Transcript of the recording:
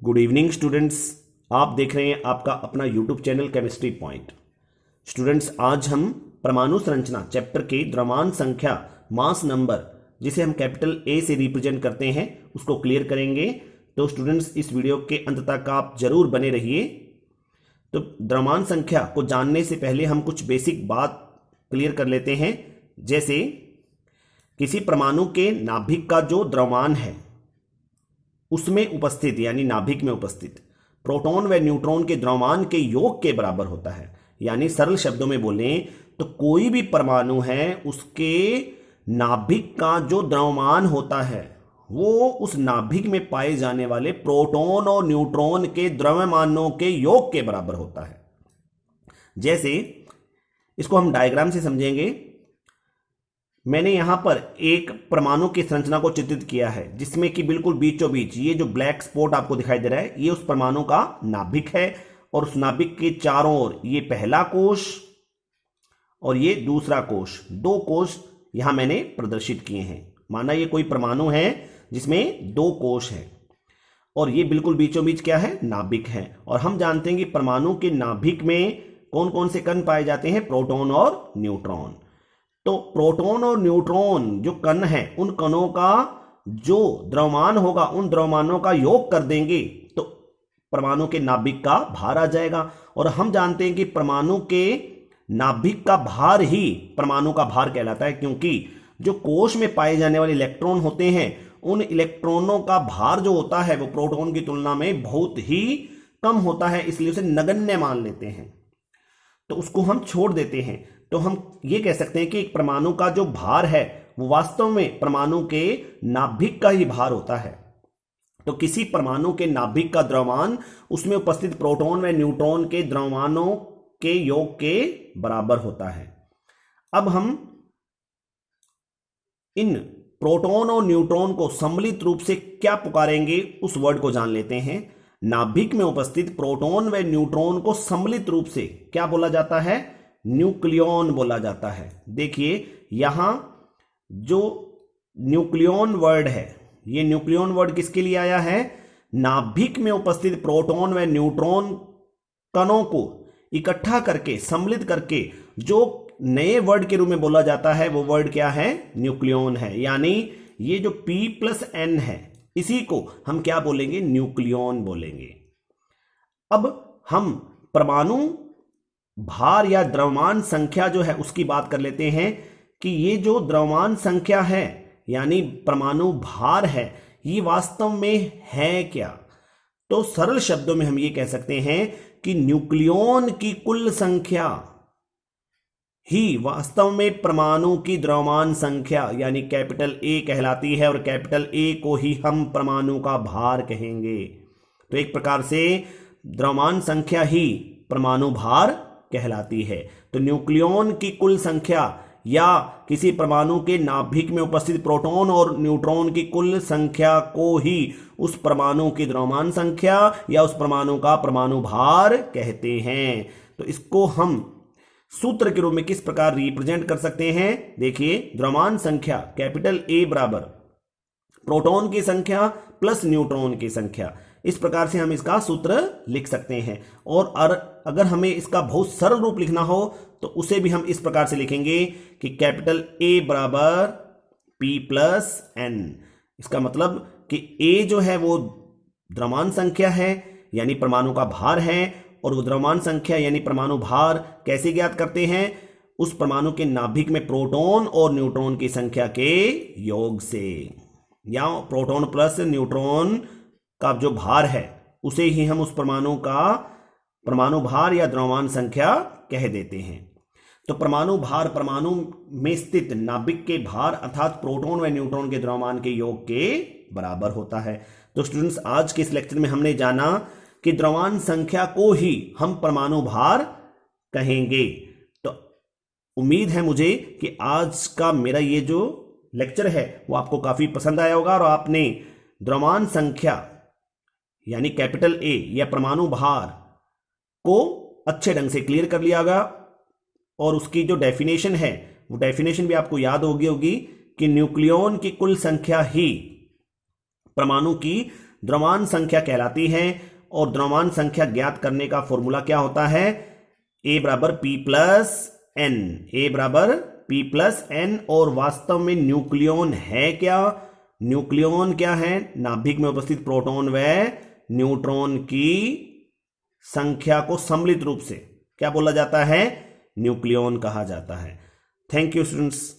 Good evening students. आप देख रहे हैं आपका अपना YouTube channel chemistry point. Students, आज हम परमाणु संरचना चैप्टर के द्रव्यमान संख्या मास नंबर, जिसे हम कैपिटल ए से रिप्रेजेंट करते हैं, उसको क्लियर करेंगे। तो स्टूडेंट्स, इस वीडियो के अंत तक आप जरूर बने रहिए। तो द्रव्यमान संख्या को जानने से पहले हम कुछ बेसिक बात क्लियर कर लेते हैं। जैसे किसी परमाणु के नाभिक का जो द्रव्यमान है उसमें उपस्थित यानी नाभिक में उपस्थित प्रोटॉन व न्यूट्रॉन के द्रव्यमान के योग के बराबर होता है। यानी सरल शब्दों में बोलें तो कोई भी परमाणु है उसके नाभिक का जो द्रव्यमान होता है वो उस नाभिक में पाए जाने वाले प्रोटॉन और न्यूट्रॉन के द्रव्यमानों के योग के बराबर होता है। जैसे इसको हम डायग्राम से समझेंगे। मैंने यहां पर एक परमाणु की संरचना को चित्रित किया है जिसमें कि बिल्कुल बीचों बीच ये जो ब्लैक स्पॉट आपको दिखाई दे रहा है ये उस परमाणु का नाभिक है, और उस नाभिक के चारों ओर ये पहला कोश और ये दूसरा कोश, दो कोश यहां मैंने प्रदर्शित किए हैं। माना ये कोई परमाणु है जिसमें दो कोश है और ये बिल्कुल बीचों बीच क्या है, नाभिक है। और हम जानते हैं कि परमाणु के नाभिक में कौन कौन से कण पाए जाते हैं, प्रोटॉन और न्यूट्रॉन। तो प्रोटॉन और न्यूट्रॉन जो कण हैं उन कणों का जो द्रव्यमान होगा उन द्रव्यमानों का योग कर देंगे तो परमाणु के नाभिक का भार आ जाएगा। और हम जानते हैं कि परमाणु के नाभिक का भार ही परमाणु का भार कहलाता है, क्योंकि जो कोश में पाए जाने वाले इलेक्ट्रॉन होते हैं उन इलेक्ट्रॉनों का भार जो होता है वो प्रोटॉन की तुलना में बहुत ही कम होता है, इसलिए उसे नगण्य मान लेते हैं, तो उसको हम छोड़ देते हैं। तो हम ये कह सकते हैं कि एक परमाणु का जो भार है वो वास्तव में परमाणु के नाभिक का ही भार होता है। तो किसी परमाणु के नाभिक का द्रव्यमान उसमें उपस्थित प्रोटॉन व न्यूट्रॉन के द्रव्यमानों के योग के बराबर होता है। अब हम इन प्रोटॉन और न्यूट्रॉन को सम्मिलित रूप से क्या पुकारेंगे उस वर्ड को जान लेते हैं। नाभिक में उपस्थित प्रोटॉन व न्यूट्रॉन को सम्मिलित रूप से क्या बोला जाता है, न्यूक्लियॉन बोला जाता है। देखिए यहां जो न्यूक्लियॉन वर्ड है, ये न्यूक्लियॉन वर्ड किसके लिए आया है, नाभिक में उपस्थित प्रोटॉन व न्यूट्रॉन कणों को इकट्ठा करके सम्मिलित करके जो नए वर्ड के रूप में बोला जाता है वो वर्ड क्या है, न्यूक्लियॉन है। यानी ये जो P+N है इसी को हम क्या बोलेंगे, न्यूक्लियॉन बोलेंगे। अब हम परमाणु भार या द्रव्यमान संख्या जो है उसकी बात कर लेते हैं कि ये जो द्रव्यमान संख्या है यानी परमाणु भार है ये वास्तव में है क्या। तो सरल शब्दों में हम ये कह सकते हैं कि न्यूक्लियॉन की कुल संख्या ही वास्तव में परमाणु की द्रव्यमान संख्या यानी कैपिटल ए कहलाती है, और कैपिटल ए को ही हम परमाणु का भार कहेंगे। तो एक प्रकार से द्रव्यमान संख्या ही परमाणु भार कहलाती है। तो न्यूक्लियॉन की कुल संख्या या किसी परमाणु के नाभिक में उपस्थित प्रोटॉन और न्यूट्रॉन की कुल संख्या को ही उस परमाणु की द्रव्यमान संख्या या उस परमाणु का परमाणु भार कहते हैं। तो इसको हम सूत्र के रूप में किस प्रकार रिप्रेजेंट कर सकते हैं, देखिए द्रव्यमान संख्या कैपिटल ए बराबर प्रोटॉन की संख्या प्लस न्यूट्रॉन की संख्या, इस प्रकार से हम इसका सूत्र लिख सकते हैं। और अगर हमें इसका बहुत सरल रूप लिखना हो तो उसे भी हम इस प्रकार से लिखेंगे कि कैपिटल ए बराबर P+N। इसका मतलब कि ए जो है वो द्रव्यमान संख्या है यानी परमाणु का भार है, और वो द्रव्यमान संख्या यानी परमाणु भार कैसे ज्ञात करते हैं, उस परमाणु के नाभिक में प्रोटॉन और न्यूट्रॉन की संख्या के योग से, या प्रोटॉन प्लस न्यूट्रॉन का जो भार है उसे ही हम उस परमाणु का परमाणु भार या द्रव्यमान संख्या कह देते हैं। तो परमाणु भार परमाणु में स्थित नाभिक के भार अर्थात प्रोटॉन व न्यूट्रॉन के द्रव्यमान के योग के बराबर होता है। तो स्टूडेंट्स, आज के इस लेक्चर में हमने जाना कि द्रव्यमान संख्या को ही हम परमाणु भार कहेंगे। तो उम्मीद है मुझे कि आज का मेरा ये जो लेक्चर है वो आपको काफी पसंद आया होगा और आपने द्रव्यमान संख्या यानी कैपिटल ए या परमाणु भार को अच्छे ढंग से क्लियर कर लिया होगा, और उसकी जो डेफिनेशन है वो डेफिनेशन भी आपको याद होगी कि न्यूक्लियॉन की कुल संख्या ही परमाणु की द्रव्यमान संख्या कहलाती है। और द्रव्यमान संख्या ज्ञात करने का फॉर्मूला क्या होता है? ए बराबर पी प्लस एन, ए बराबर पी प्लस एन। और वास्तव में न्यूक्लियन है क्या? न्यूक्लियन क्या है? नाभिक में उपस्थित प्रोटॉन व न्यूट्रॉन की संख्या को सम्मिलित रूप से क्या बोला जाता है? न्यूक्लियन कहा जाता है। Thank you students.